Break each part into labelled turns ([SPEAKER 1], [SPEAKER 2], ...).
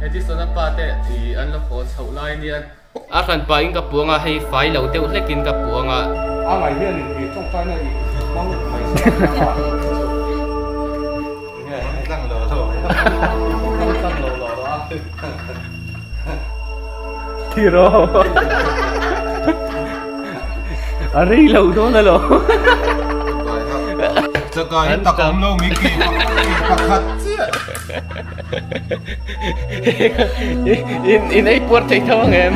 [SPEAKER 1] Edison apate I an lo ko chau lai nian a kan pa in ka puanga hei fai lo deuh hlekin ka puanga
[SPEAKER 2] a ngai hian in trong fai na I mong mai sa nghe tăng lò thôi tăng lò đó
[SPEAKER 1] thì rồi à ri lâu đó là lo
[SPEAKER 2] cho coi ta cũng lâu mấy kỳ thật chứ
[SPEAKER 1] in ấy buat thấy thong em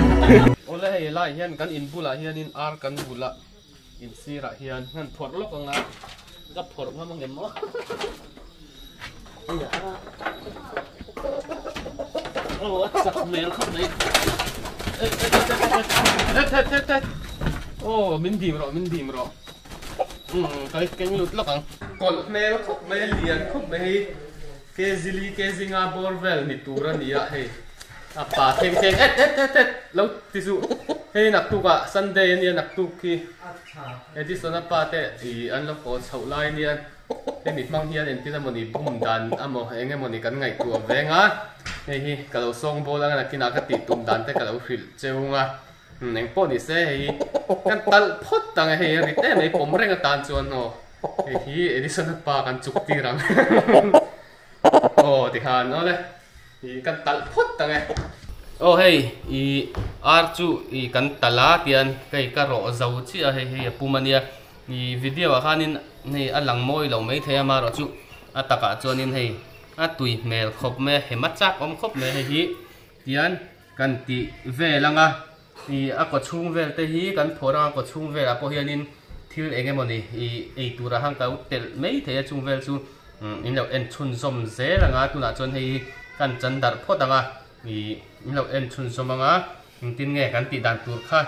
[SPEAKER 1] ole hei lai hian kan in bula hian in ar kan bula in sira hian han phot lok anga ka phot ma mangem mo oh sak mel khop nei oh min dim ro cái lụt lắm anh còn mẹ khóc mẹ liền khóc mẹ cái zili cái zinga borvel nít tura nia hay à bà thêm lâu tí dụ hay nạp tu cả Sunday nia nạp tu khi Edison à bà thế thì anh lúc có sầu lai nia cái nít mang hiền em tí là một nít bùm đàn à một hay nghe một nít cắn ngày tua về ngá hay cái lâu song bò là cái nào cái tít bùm đàn thế cái lâu phil treo ngá neng po ni se hei kan tal phot tang hei ri te mai pom renga tan chuan no hi Edison pa kan chuk ti rang oh ti han no le hi kan tal phot tang oh hei I ar chu I kan tala tian kai ka ro zau chi a hei pumania I video a khanin nei a lang moi lo mai the ma ro chu ataka chuanin hei a tui mel khop me hemachak om khop me hi tian kan ti ve langa I a ko chung vel te hi kan phora ko chung vel a po hianin thil engemoni I tura hang ka tel mei the chung vel chu in lo en chun som ze langa tuna chon hei kan chandar photanga in lo en chun som anga tin nge kan ti dan tur kha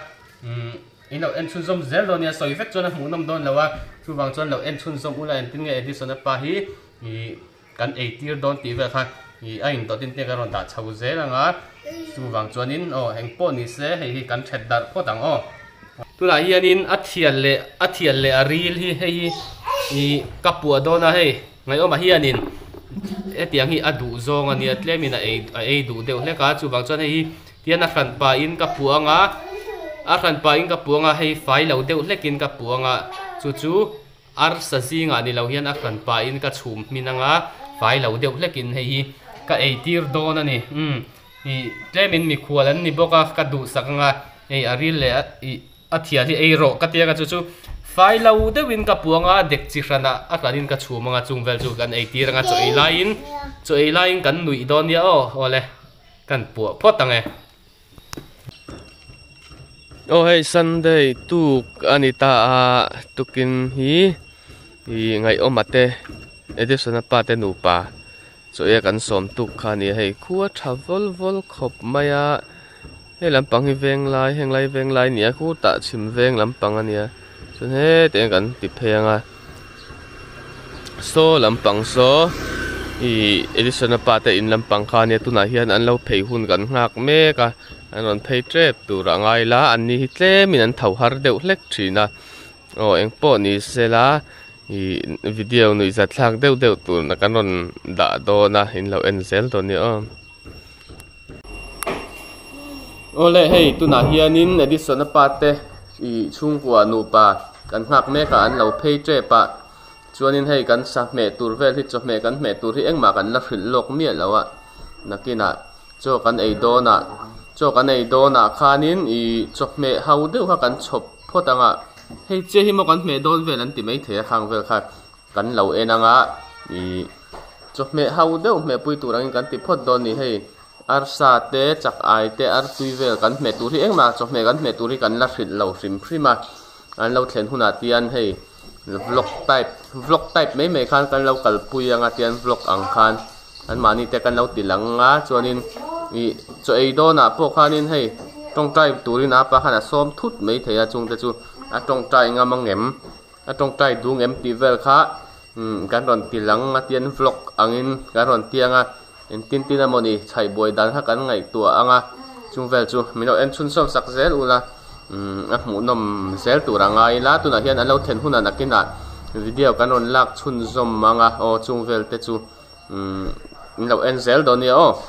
[SPEAKER 1] in lo en chun som ze lo nia soi vek chon a mu nam don lawa chu wang chon lo en chun som ula en tin nge Edison pa hi kan e tir don ti ve kha a in to tin te ka ron da chau ze langa chu wang chuanin heng po ni se hei kan thet dar photang tula hianin a thial le a ril hi hei I kapua dona hei ngai oma hianin etiang hi adu zong ania tlemin a ei du deuh hleka chu wang chuan hei tian a khan pa in kapuanga hei fai lo deuh hlekin kapuanga chu ar sa zinga ni lo hian a khan pa in ka chhum minanga fai lo deuh hlekin hei ka ei tir don ani I tlemin mi khualan ni boka ka du sakanga ei aril le a thia hi ei ro ka tia ka chu fai lo deuhin ka puanga dek chi hrana a kanin ka chhumanga chungvel chu kan ei tiranga cho ei lain kan nui don nia ole kan pu photange hei Sunday tu anita a tukin hi ngai omate Edison pa te nu pa so e kan som tu khani hei khuwa travel vol khop maya he lampang hi veng lai nia khu ta chim veng lampang ania chun he te kan ti phenga so lampang so Edison pa te in lampang khani tuna hian an lo phei hun kan ngak me ka anon phei trep tu rangai la an ni hi tle min an thau har deuh hlek thina eng po ni sela video nui za thak deuh tu na kanon da do na in lo en zel to ni ole hei tuna hianin Edison pa te chung kwa nu pa kan ngak me ka an lo phei tre pa chuanin hei kan sa me tur vel hi cho me kan me tur hi engma kan la hril lok mi lawa nakina cho kan ei do na khanin cho me hau deuh ha kan chop photanga hei che hi mo kan me don vel an ti mai the khang vel kha kan lo enanga cho me hau deuh me pui turang kan ti phot don ni hei ar sa te chak ai te ar tui vel kan me tur hi engma cho me kan me tur hi kan la hril lo hrim hrima an lo thlen huna tian hei vlog type mai khan kan lo kal pui anga tian vlog ang khan an mani te kan lo tilanga chuanin cho ei do na po khanin hei tong trai turin apa khana som thut mai theya chung te chu a tong trai nga mangem a tong trai du ngem ti vel kha kan ron tilang a tian vlog angin kan ron tianga en tin amoni chai boi dan ha kan ngai tua anga chung vel chu mino en chun som sak zel ula a mu nom zel tu rangai la tu na hian an lo thlen huna nakina video kan ron lak chun zom manga chung vel te chu lâu enzel đó nè ô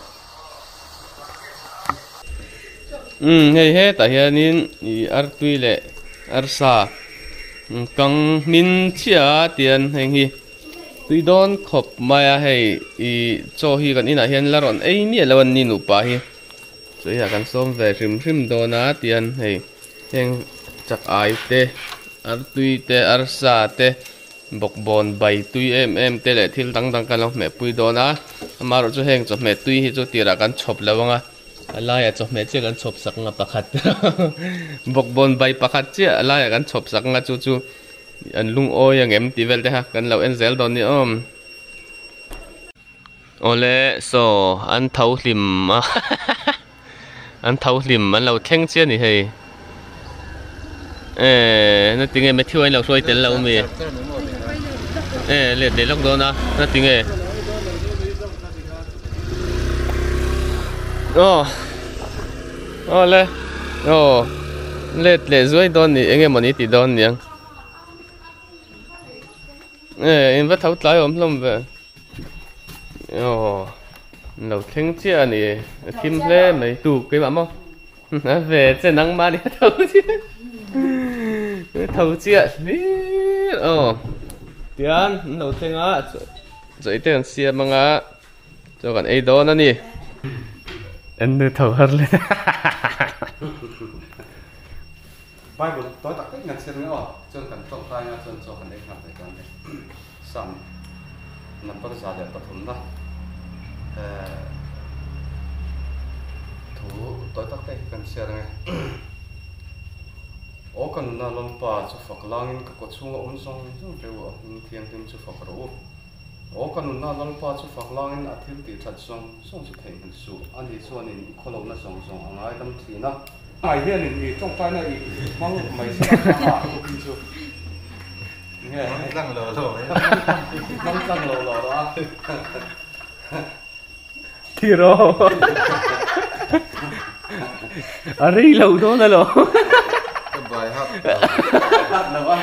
[SPEAKER 1] hei tại hiện in ar tui lệ ar sa căng min chia tiền hình hi tui don khop maya hei cho hi kan ina hian laron ei ni lawan ni nu pa hi so ya kan som ve rim do na tiền hei heng chak ai te ar tui te ar sa te bok bon bai tui em te le thil dang kan lo me pui do na amaro chu heng cho me tui hi chu tira kan chop lawanga alaya chop me che kan chop sak nga pakhat bok bon bai pakhat che alaya kan chop sak nga chu an lung o yang em ti vel te ha kan lo enzel don ni ole so an thau hlim an thau hlim an lo thleng che ni hei nó tiếng em thiêu anh lộc rồi tiền lâu mì liệt để lóc đó nó tiếng em lê liệt để dưới đòn thì anh em muốn đi thì đòn nhỉ em vẫn thấu trái ôm lắm về lộc thiên chia này kim lê mấy tủ cái mà không về trên nắng mà đi thấu chứ thầu chuyện tiền đầu tiên á giấy tiền xe bằng á cho còn ấy đó nữa nè em đưa thầu hơn lên
[SPEAKER 2] bài của tôi đặt cách ngặt xem nữa chân cần trọng tay nha chân cho cần ấy làm phải cần đấy sẵn nằm bắt ra để tập huấn đó thủ tôi đặt cách cần xem này ô cần na lon pa chu phak langin ka ko chunga on song pewa thiang tin chu phak ro ô cần na lon pa chu phak langin a thil ti that song chu thei han su ani chuan in kholo na song angai dam thina ai hian in trong tai na mang mai sa ha chu nghe răng lò răng lò đó
[SPEAKER 1] tiro ari lâu đó na lo
[SPEAKER 3] bài hát
[SPEAKER 2] là ba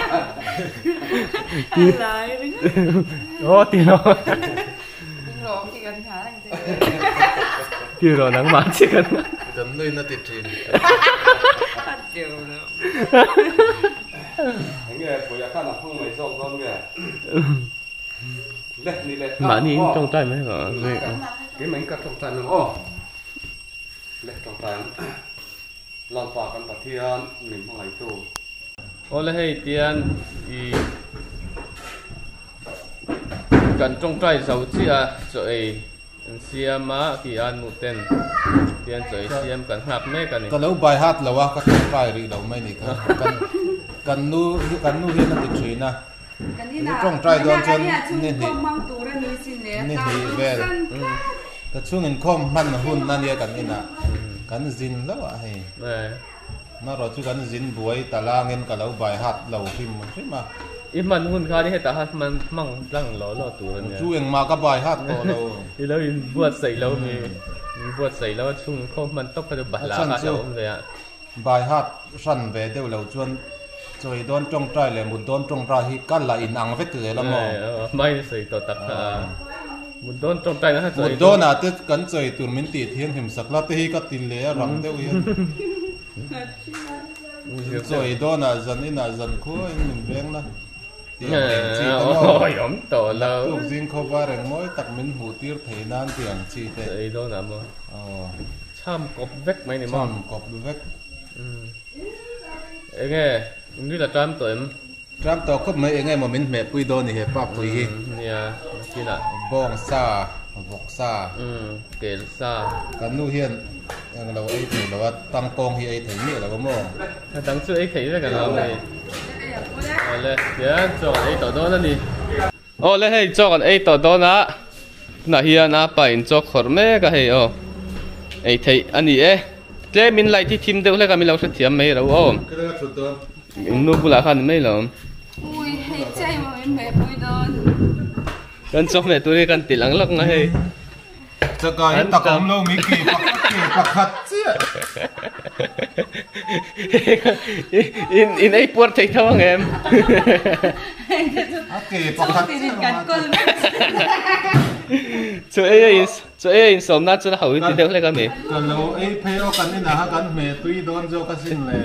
[SPEAKER 4] lại đứng
[SPEAKER 1] tiro
[SPEAKER 4] rồi chỉ cần khá là
[SPEAKER 1] tiro nắng mát chỉ cần
[SPEAKER 3] gần nơi nó tiệt trên
[SPEAKER 4] bắt chiều nữa
[SPEAKER 2] anh nghe của nhà khăn là không mấy rộng con nghe lệ đi lệ
[SPEAKER 1] mà đi trong tay mấy hả
[SPEAKER 2] cái mảnh cắt trong tay nó lệ trong tay làm phá căn bát thiên mình không lấy tu
[SPEAKER 1] ole hei tiền cần trong tay giàu chi rồi xem mà thì ăn một tên tiền rồi xem cần hạp mấy cái này
[SPEAKER 3] cái lâu bài hát là wa cái bài đi đâu mấy này cần nu hiện là tiệt trên na trong trai đó chân nên thì về cái chung in com man hun nan ye kan ina kan zin lo a he nó rồi chú kan zin buai talangin ka lâu bài hát lâu phim mà
[SPEAKER 1] man hun kha ni he ta hat man mang lang lo tu ran
[SPEAKER 3] chú en ma ka bài hát ko lo
[SPEAKER 1] đi lâu in buat sei lâu mi buat sei lâu chung com man tóc cái bài lá ka lâu vậy ạ
[SPEAKER 3] bài hát săn về đều lâu chuan rồi đón trong trai là một đón trong trai hi căn là in ang vết cái lắm mà
[SPEAKER 1] mai sei to tak một đón trong tay nó hết
[SPEAKER 3] rồi một đón à tức cắn trời tuần mình tỉ thiên hiểm sắc là thì cái tin lẽ răng đều yên rồi đón à dần khó anh mình veng đó
[SPEAKER 1] yếm to lâu
[SPEAKER 3] lúc riêng khó ba rèn mỗi tắc mình hủ tiết thấy nan tiền chi thế
[SPEAKER 1] đấy đó là mà chăm cọp vét mấy này mà
[SPEAKER 3] chăm cọp vét
[SPEAKER 1] ấy nghe như là trăm tuổi
[SPEAKER 3] trăm tàu có mấy ngày mà mình mẹ bùi đô này hệ pháp bùi hi
[SPEAKER 1] nha kia là
[SPEAKER 3] bong sa vọc sa
[SPEAKER 1] kể sa
[SPEAKER 3] cái nu hiền là ấy thì là tăng công hi ấy thấy nghĩa là có mò
[SPEAKER 1] tăng chưa ấy thấy với cái nào này lên nhớ cho ấy tỏ đó đi lên hay cho còn ấy tỏ đó nè nãy hiền phải cho khỏi mấy cái hay ấy thấy anh ấy thế mình lại thì tìm được cái mình làm sẽ thiam mấy đâu
[SPEAKER 3] cái đó chút đơn
[SPEAKER 1] mình nuôi bula khăn mấy lắm
[SPEAKER 4] ui hay chơi mà mình mẹ bùi đòn
[SPEAKER 1] con chó mẹ tôi con tỉ lăng lắc ngay
[SPEAKER 3] cho cái tao cũng lâu mấy kỳ bạc hạt chứ
[SPEAKER 1] in ấy buồn thấy thao em
[SPEAKER 3] kỳ bạc hạt
[SPEAKER 4] thì cắn con
[SPEAKER 1] chỗ ấy in xóm nát chỗ nào hậu thì đâu lấy cái mì
[SPEAKER 3] còn lâu ấy phải ở gần này là gần mẹ tuy đón cho cái xin này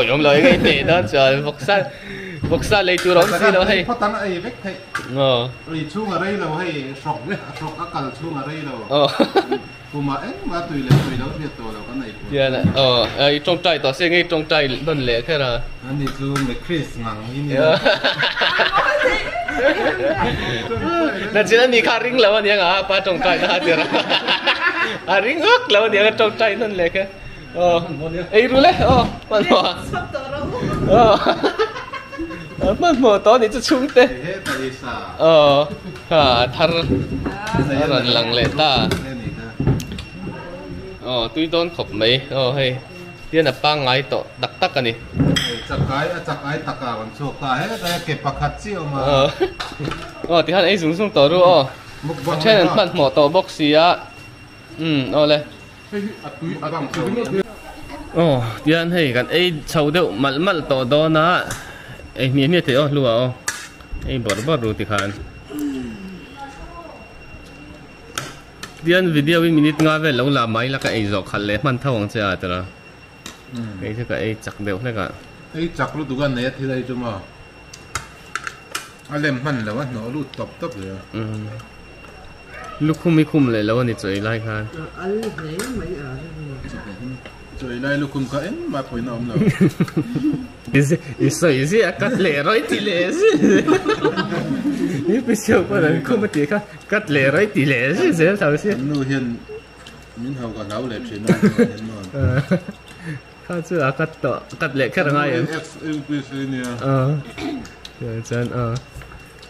[SPEAKER 1] giống lời cái mì đó trời vọc sa lấy chú rong xí đâu hay
[SPEAKER 3] phát tán ấy vết thế rồi chung ở đây đâu hay sọc á cần chung ở đây đâu cũng mà ấy mà tùy đâu biết đâu cái này
[SPEAKER 1] dạ nè trong trái tao sẽ ngay trong trái đơn lẻ thế là
[SPEAKER 3] anh đi chú mẹ Chris ngang như
[SPEAKER 1] nè chỉ là đi khai ring lâu anh nhá apa trong trái đó thế à ring ước lâu anh nhá trong trái đơn lẻ cái ấy rồi đấy bạn mò bạn mò to thì chú chung thế thar lần lần lệ ta tuy tôn khop mấy hay tiên là ba ngày to đặc tắc cái này
[SPEAKER 3] chắc cái tắc à vẫn số cái đấy cái bạc hạt chiêu mà
[SPEAKER 1] thì hắn ấy dùng xuống to rồi trên là bạn mỏ to box á lên thì hắn hay cái ấy sầu đậu mal to đó na ấy miếng thế lúa ấy bỏ rồi thì hắn dian video in minute nga ve lo la mai la ka ei zo khal le man thawang cha tara ei the ka ei chak deu le ka
[SPEAKER 3] ei chak lu dugan ne thi dai chuma alem man lo no lu top le
[SPEAKER 1] lu khum le lo ni choi lai khan
[SPEAKER 5] al ne mai a
[SPEAKER 3] choi lai lu khum ka en ma poi na om lo
[SPEAKER 1] is kat le roi ti leนี่ไปเชี่ยวกันคุ้มตีค่ะกัดเล่ร้อยตีเล่สิเสียเท่าสิ
[SPEAKER 3] นู่นเห็นมินเฮาก็เล่าเล็บใช่ไหม
[SPEAKER 1] ข้าเชื่อกัดเล่แค่ไหนเองเดี๋ยวฉัน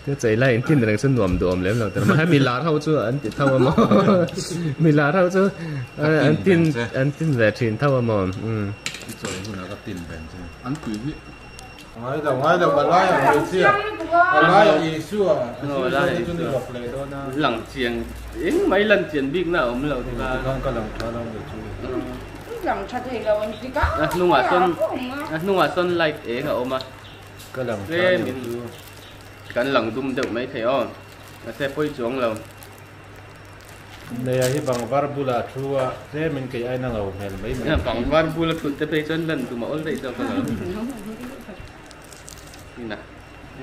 [SPEAKER 1] เดี๋ยวใจไล่ที่หนึ่งฉันหน่วมดวมแล้วแต่มาให้มีลาเท่าชั่วอันติดเท่ามั้งมีลาเท่าชั่วอันตินแหวนทินเท่ามั้ง
[SPEAKER 3] ที่จอยคุณก็ตินแบนใช่อันกุยngay đầu bà lai ở người xưa bà lai ở gì xưa
[SPEAKER 1] lẳng chiềng đến mấy lần chiềng big nào ông lầu thì là
[SPEAKER 3] con có lẳng cho đâu được chú
[SPEAKER 4] lẳng cho thì là ông gì cả
[SPEAKER 1] nung hòa xuân lại ế cả ông mà
[SPEAKER 3] có lẳng cho
[SPEAKER 1] mình cái lẳng đun được mấy thế on là xe phơi xuống lầu
[SPEAKER 3] này là bằng varbula chua thế mình cái ai năng lầu hèn mấy
[SPEAKER 1] mình bằng varbula tụt tới bây chân lần tụi mà ôn vậy đâu có lầu nè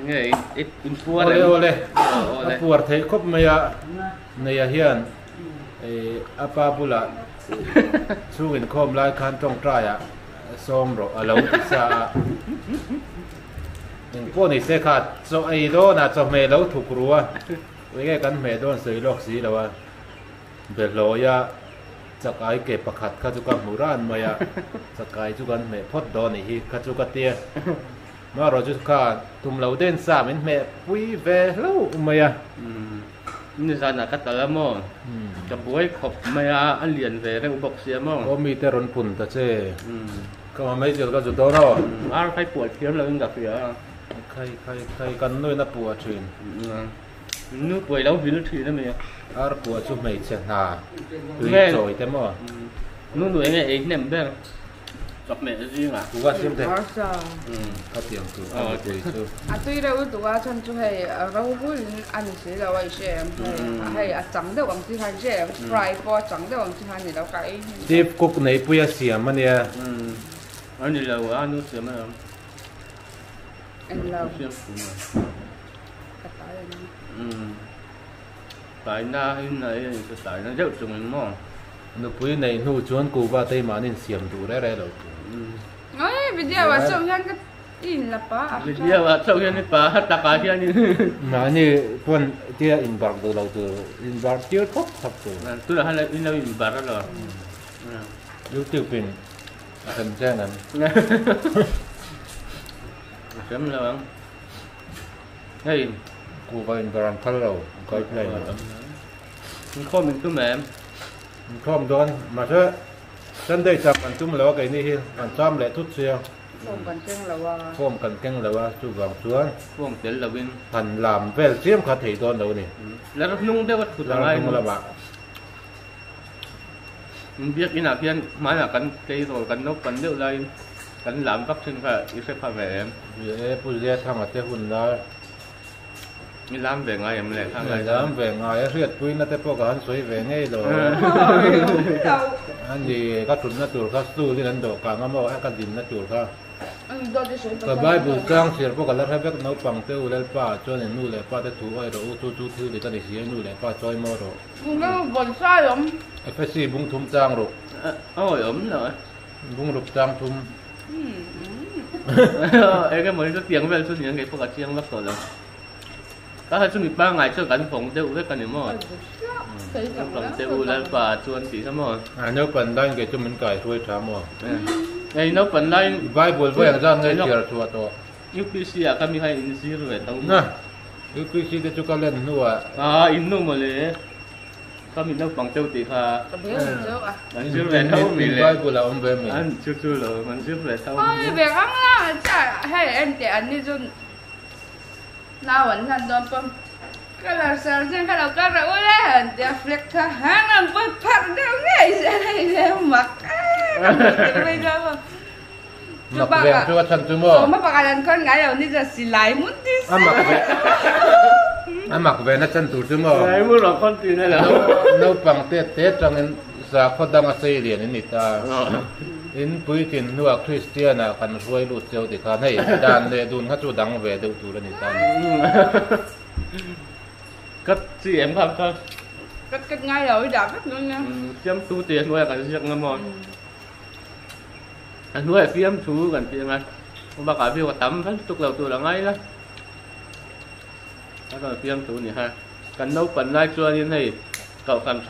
[SPEAKER 1] nghe ít info
[SPEAKER 3] đây info thấy khóc mày à này hiền apa pula suin khom lai khan trong trai à som rồi lâu xa những cô này sẽ khát cho ai đó là cho mẹ lâu thuộc rùa với cái căn mẹ đó sấy lọc xí đâu à về lối à chắc ai kẹp bạc hạt khát cho các mù ran mày à chắc ai cho căn mẹ phốt đó này hi khát cho các tia mà rồi chúng ta tụm lâu đến xa mình mẹ vui về lâu mày à
[SPEAKER 1] như sao là cắt tao mò cái buổi khop mày à anh liền về cái bọc xe mò
[SPEAKER 3] có mi tê ron phun ta chứ có mấy giờ có chút đó rồi
[SPEAKER 1] ăn phải buổi kiếm là anh gặp gì à
[SPEAKER 3] khai cần nuôi nắp bùa truyền
[SPEAKER 1] nước buổi lâu vì nó thủy đó mày
[SPEAKER 3] ar bùa chụp mày chèn hà tùy rồi thế mà
[SPEAKER 1] nước nuôi nghe ấy ném bên gặp mẹ gì mà
[SPEAKER 3] cú ăn thế có tiền cú
[SPEAKER 4] tuy đâu tụi chân chú hay rau vui ăn xí là vậy xem hay trắng đâu bằng thứ hai xem fry for trắng đâu bằng thứ hai này đâu cái
[SPEAKER 3] tiếp cục này bây giờ mà nè
[SPEAKER 1] anh đi lâu ăn nước xiêm mà
[SPEAKER 4] anh lâu
[SPEAKER 1] tại na hình này tại nó rất trùng mỏ
[SPEAKER 3] nó bây này nu chuan cú vào đây mà nên xiêm đủ đấy rồi
[SPEAKER 4] nói video mà xong nhang cái in là pa
[SPEAKER 1] video mà xong nhang cái pa tất cả kia như
[SPEAKER 3] mà như con tia in bạc từ lâu từ in bạc tiêu thấp thấp từ
[SPEAKER 1] tôi là hay là in lâu in bạc đó rồi
[SPEAKER 3] lúc tiêu pin thành ra nè
[SPEAKER 1] chấm là bằng hey
[SPEAKER 3] cú vào in bạc thấp lâu coi play
[SPEAKER 1] không mình cứ mềm
[SPEAKER 3] không đoan mà chứ chân đây chặt anh chúng lâu cái này anh chăm lại chút xíu
[SPEAKER 4] không cần keng là wa
[SPEAKER 3] không cần keng là wa chú vàng xuống
[SPEAKER 1] không tiền là bên
[SPEAKER 3] thành làm về xiêm khá thị toàn đâu nè
[SPEAKER 1] là nó nung đấy vật của thằng ai
[SPEAKER 3] là bạn
[SPEAKER 1] mình biết cái nào kia máy là cắn cây rồi cắn nóc cắn điệu đây cắn làm vấp chân phải sẽ phải về em
[SPEAKER 3] vậy bây giờ thằng ở đây hùn đó
[SPEAKER 1] มีล้ำvề ngay em lại thang
[SPEAKER 3] Người
[SPEAKER 1] lại
[SPEAKER 3] dám về ngoài riết quý nó tới bộ cả hắn suy về ngay rồi anh gì các chuẩn nó chuột các tu đi đến độ cả ngắm vào các đình nó chuột các cái bài bùn trang sửa bộ cả là hay biết nấu bằng tiêu lên pa cho nên nuôi lên pa để thủ ai rồi tu thứ để ta để xí nuôi lên pa chơi mò rồi
[SPEAKER 4] nó bẩn sai lắm
[SPEAKER 3] phải xí bung thum trang rồi
[SPEAKER 1] ôi ấm rồi
[SPEAKER 3] bung rụp trang thum
[SPEAKER 1] cái mới có tiếng về xuất hiện cái bộ cả chiang lắm rồi các hai chúng mình 3 ngày cho cảnh phòng tiêu với cảnh mò phòng tiêu lên pa chuan chỉ sao mò
[SPEAKER 3] nếu phần đây cái chúng mình cài thui thảm mò
[SPEAKER 1] ngày nó phần đây
[SPEAKER 3] bài bùn với hàng giang ngay chiều chuột rồi
[SPEAKER 1] UPC à kami hay insir về tông
[SPEAKER 3] nè UPC cái chú cao lên nữa
[SPEAKER 1] inu mà lẽ kami nó bằng tiêu thì ha anh chưa về
[SPEAKER 3] mình
[SPEAKER 1] đâu mình
[SPEAKER 3] bài
[SPEAKER 1] lẽ
[SPEAKER 3] bùn là ông về mình
[SPEAKER 1] anh chưa rồi mình chưa về đâu
[SPEAKER 4] ôi về không á chả hay em để anh đi chun nào vẫn thành đòn bom cái là sao chứ cái đầu cái rồi đấy để flex thà hàng làm bớt phát đâu ngay sẽ mặc bây giờ
[SPEAKER 3] mặc về cho chân chú mò
[SPEAKER 4] mà bakalan con gái đâu ni giờ xì lại muốn đi
[SPEAKER 3] anh mặc về nó chân tủ chú mò
[SPEAKER 1] đấy muốn là con tiền này là
[SPEAKER 3] nấu bằng tết tết trong nên giờ có đang xây liền nên ta in bùi tiền nuôi Christian à cần ruồi lụt châu thì khá hay đàn để đun hát chú đắng về đâu tủ là nên ta
[SPEAKER 1] cất gì em không không
[SPEAKER 4] cất ngay rồi đã cất luôn nha
[SPEAKER 1] chăm tu tiền nuôi cả việc ngâm mòn anh nuôi phim chú gần tiền này ông bà cả phiêu tắm hết tục đầu từ là ngay đó đó là phim chú này ha cần nấu phần lai chua như này cậu cần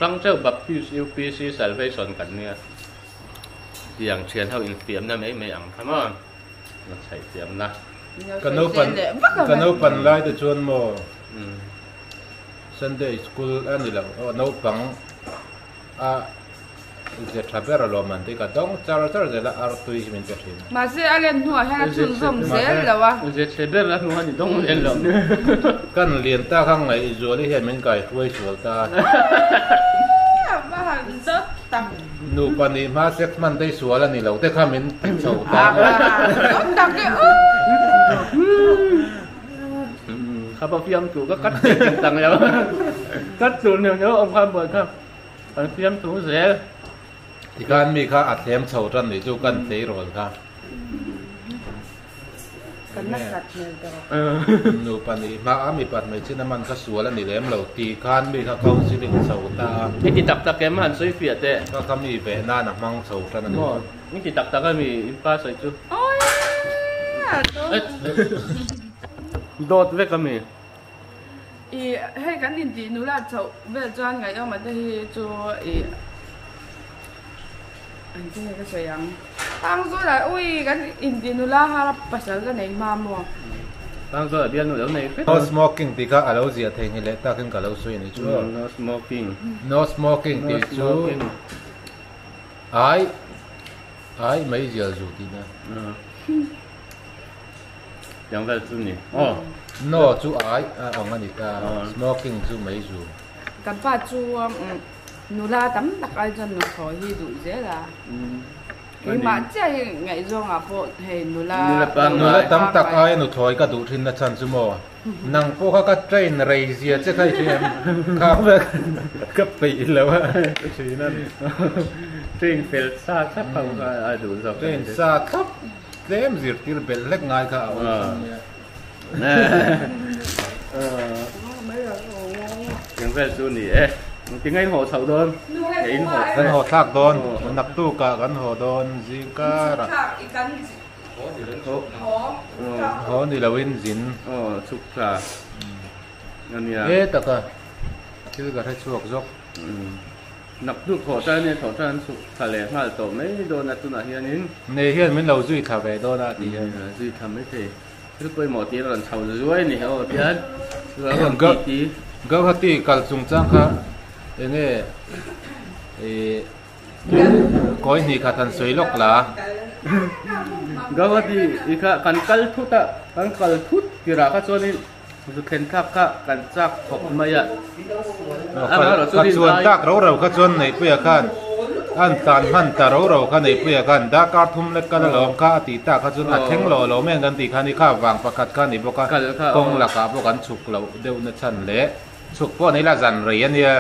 [SPEAKER 1] sang châu bậc UPC Salvation cần nèอย่างเชียนเท่าอินเฟียมนะไม่อังครับมันใส่เฟียมนะ
[SPEAKER 3] กันนกปันไล่แต่ชวนโมSunday school อันนี้แหละนกปังจะทำแบบโรแมนติกต้องจาร์จะละอาร์ตุยมินเตอร์ชิน
[SPEAKER 4] มาเสียอะไรหัวให้ชุนส่งเสียแล้ววะ
[SPEAKER 1] จะเชเบอร์แล้วหัวนี่ต้องเรียนหรอ
[SPEAKER 3] กันเรียนตาข้างในจวนที่เห็นมันไก่ช่วยสวดตา
[SPEAKER 4] บ้านเด็กตัง
[SPEAKER 3] นูปนีมาเซ็กมันได้สวยแล้วนี่เราได้ข้ามินโฉวตา
[SPEAKER 4] ตังเนี่ย
[SPEAKER 1] ข้าพเจ้าถูกก็กัดจริงจังแล้วกัดส่วนเดียวองค์ความเปิดครับข้าพเจ้าถูกเสีย
[SPEAKER 3] ที่การมีข้าอัดเทมโฉวจันนี่จูกันเตะรอนครับ
[SPEAKER 4] กันนักสัตว์เนี่ย
[SPEAKER 3] นูปนีมามีปัดไม่ชินมันก็สวยแล้วนี่เลี้ยงเราตีการมีข้าเขาสิลิงโฉวตา
[SPEAKER 1] นี่ที่ตักแกมันสวยเฟียดเด้
[SPEAKER 3] ก็เขามีเวน่าหนักมังโฉวจันนี่
[SPEAKER 1] นี่ที่ตักก็มีอินฟ้าสวยจุ๊โดดเวก็มี
[SPEAKER 4] อีให้กันอินดีนูล่าโฉวเวจวนไงเอามาได้จูอีอันที่ก็สวยยังตั้งตัวเลยอุ้ยกันอินดีนูล่าฮาร์ปภาษากันไหนมามัว
[SPEAKER 1] ตั้งตัวเดียวหนูเดี๋ยวไหน
[SPEAKER 3] No smoking ที่เขาเอาเสียเทงิเลต้าขึ้นกับเราสวยนี่ชัว
[SPEAKER 1] No smoking
[SPEAKER 3] No smoking ที่ชัวไอ้ไม่เจอจูดีนะ
[SPEAKER 1] ยังแบบจูนี่อ๋อ
[SPEAKER 3] No จูไอ้ของอันนี้ตา smoking จูไม่จู
[SPEAKER 4] กันป้าจูนูล่าตั้มตักไอ้จนนูขอฮีดูเสียละคือมาเจ้าไงจงอ่ะพอเห็นนูล่า
[SPEAKER 3] ตั้มตักไอ้หนูถอยก็ดูทินนะฉันจูโมนั่งพวกเขาก็เทรนเรเซียจะใครเทมข้าวแบบก็ปีแล้วว่าชีนั่น
[SPEAKER 1] เทรนเฟลซ่าครับเขาก็ดูสัก
[SPEAKER 3] เทรนซ่าครับเต็มสิที่เป็นเล็กง่ายก็เอา
[SPEAKER 1] ยังแบบจูนี่เอ๊ะtiếng Anh hồ sầu đơn,
[SPEAKER 3] กันhồ thác đơn, nạp tu cảกันhồ đơn gì cả, hồ thì là win dính,
[SPEAKER 1] sụp cả, anh nhá,
[SPEAKER 3] ê tất cả, cái cái thay chuộc dốc,
[SPEAKER 1] nạp tu hồ trái này hồ trái sụp, thà lẽ mà tổ mấy đồn là tu nào hiền nín,
[SPEAKER 3] này hiền mình lâu duy thà về đồn là
[SPEAKER 1] thì duy thà mấy thì, cứ quay một tí là sầu dưới này hồ biết, rồi
[SPEAKER 3] còn tí, gấp hạt tí cả dùng trang khác nghe coi ni khát ăn suy lóc là
[SPEAKER 1] gawat di ika kan kal thut kira ka choni zu khen khak ka kan chak khop maya
[SPEAKER 3] ka chuan tak ro ro ka chuan nei pe khan an tan han ta ro kha nei puya kan da kar thum le kan lom kha ti ta kha chun a theng lo men kan ti kha ni kha wang pakhat kha ni boka kong la ka bo kan chuk lo deu na chan le chuk po nei la zan rian ya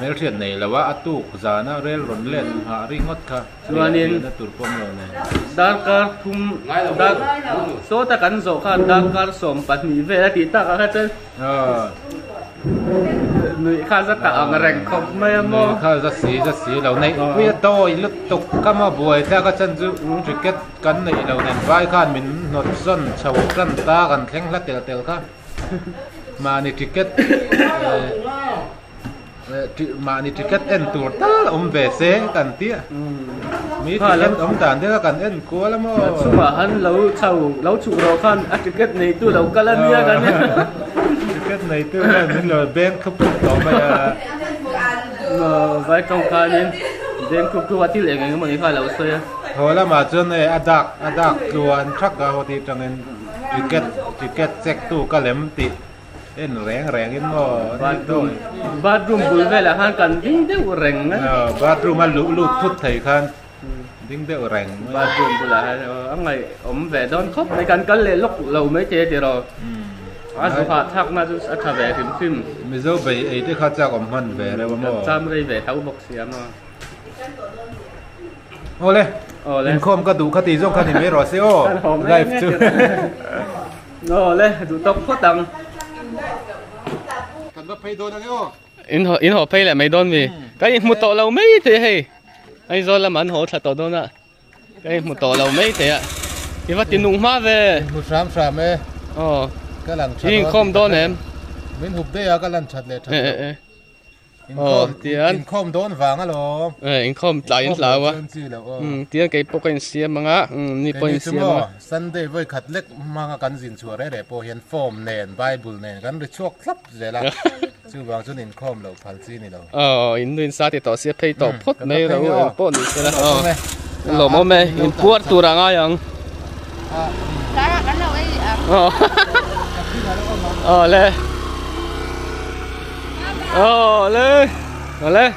[SPEAKER 3] mel thiat nei lawa atuk zana rel ron len ha ringot kha
[SPEAKER 1] chuanin
[SPEAKER 3] na tur pom lo ne
[SPEAKER 1] dar kar thum dar so ta kan zo kha dar kar som pat ni ve ti ta ka chen nui kha za ta ang reng khop mai mo
[SPEAKER 3] kha za si lo nei wi to i lut tuk ka ma buai ta ka chan ju cricket kan nei lo nen vai khan min not son chau kan ta kan thleng la tel kha ma ni cricket mà ni ticket en tur ta về xe kan tia mi ticket tan de kan en ko la mo
[SPEAKER 1] suma han lâu chu ro khan a ticket nei tu lo kala nia kan
[SPEAKER 3] ticket nei tu la min lo ben khop to ma
[SPEAKER 1] vai tong khan in den khop tu ati le ngai mo ni kha lo so ya
[SPEAKER 3] ho la ma chon e adak luan thak ga ho ti tang en ticket check tu ka lem ti en reng in mo
[SPEAKER 1] bathroom bul ve la han kan ding de reng na
[SPEAKER 3] bathroom ma lu thut thai khan ding de reng
[SPEAKER 1] bathroom bul la angai ve don khop nei kan kal le lok lo mai che ti ro a su ha thak ma su a tha ve phim
[SPEAKER 3] mi zo be ei te kha cha om man ve le mo
[SPEAKER 1] cham rei ve thau bok sia ma
[SPEAKER 3] ole in khom ka du kha ti jong kha ni me ro se o live chu
[SPEAKER 1] ole du tok pho tang in họ pay lại mấy đòn vì cái một tổ lâu mấy thế hay anh do làm ăn họ thật tổ đòn ạ cái một tổ lâu mấy thế ạ thì phát tiền nung má về
[SPEAKER 3] một sám ấy cái lần
[SPEAKER 1] in không đòn em
[SPEAKER 3] mình hụp đây cái lần chặt lệ
[SPEAKER 1] tiền
[SPEAKER 3] in không đòn vàng alo
[SPEAKER 1] in không lại in lão à tiền cái bốc cái xe mà ngã ni bốc xe mà
[SPEAKER 3] Sunday với khát lek mang cái gì chùa đấy để po hiện form nền Bible nền cái được chuộc lấp vậy là chú vàng chú in không đâu phật gì này đâu
[SPEAKER 1] in sa thì tao sẽ pay tao phốt mấy đâu in phốt đi cái đó lỗ mà mấy in phốt tu ra ngay không
[SPEAKER 4] cái nào ấy
[SPEAKER 1] lên lên lên